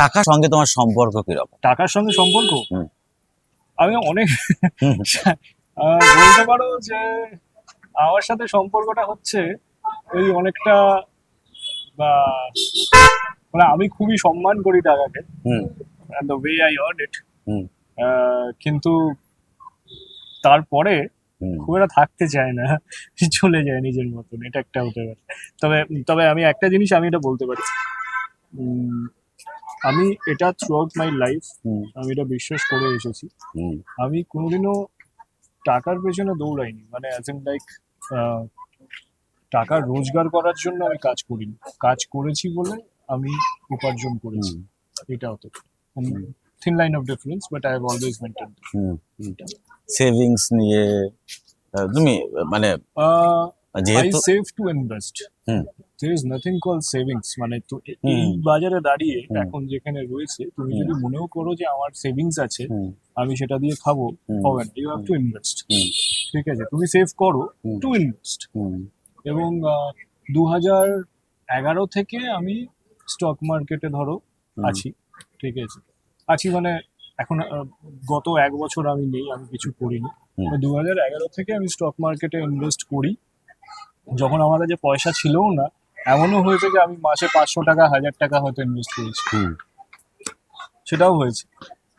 টাকার সঙ্গে তোমার সম্পর্ক কিরকম? টাকার সঙ্গে সম্পর্ক হুম। আমি অনেক হুম, বলতে পারো যে আমার সাথে সম্পর্কটা হচ্ছে ওই অনেকটা বা মানে আমি খুবই সম্মান করি টাকাকে, হুম, and the way I earn it, হুম, কিন্তু তারপরে হুম, খুব একটা থাকতে চায় না, চলে যায় নিজের মতন, এটা একটা হতে পারে। তবে তবে আমি একটা জিনিস আমি এটা বলতে পারি, উম, আমি এটা থ্রু আউট মাই লাইফ হুম, আমি এটা বিশ্বাস করে এসেছি, হুম, আমি কোনোদিনও টাকার পেছনে দৌড়াইনি, মানে অ্যাজ ইন লাইক টাকা রোজগার করার জন্য আমি কাজ করিনি, কাজ করেছি বলে আমি উপার্জন করেছি, হুম, এটা হতো হুম, thin line of difference, but I have always maintain. Hmm, hmm. Savings নিয়ে তুমি মানে আই যেহেতু save to invest, hmm, there is nothing called savings, মানে তো এই হুম, বাজারে দাঁড়িয়ে হুম, এখন যেখানে রয়েছে তুমি হুম, যদি মনেও করো যে আমার সেভিংস আছে হুম, আমি সেটা দিয়ে খাবো, হুম, হবে না, ইউ হ্যাভ টু ইনভেস্ট। হুম, ঠিক আছে, তুমি সেভ করো হুম, টু ইনভেস্ট। হুম, এবং 2011 থেকে আমি স্টক মার্কেটে ধরো হুম, আছি, ঠিক আছে, আছি মানে এখন গত 1 বছর আমি নেই, আমি কিছু করিনি। হুম, 2011 থেকে আমি স্টক মার্কেটে ইনভেস্ট করি, যখন আমার কাছে পয়সা ছিলও না, এমনও হয়েছে যে আমি মাসে 500 টাকা 1000 টাকা হয়তো ইনভেস্ট করেছি, হুম, সেটাও হয়েছে।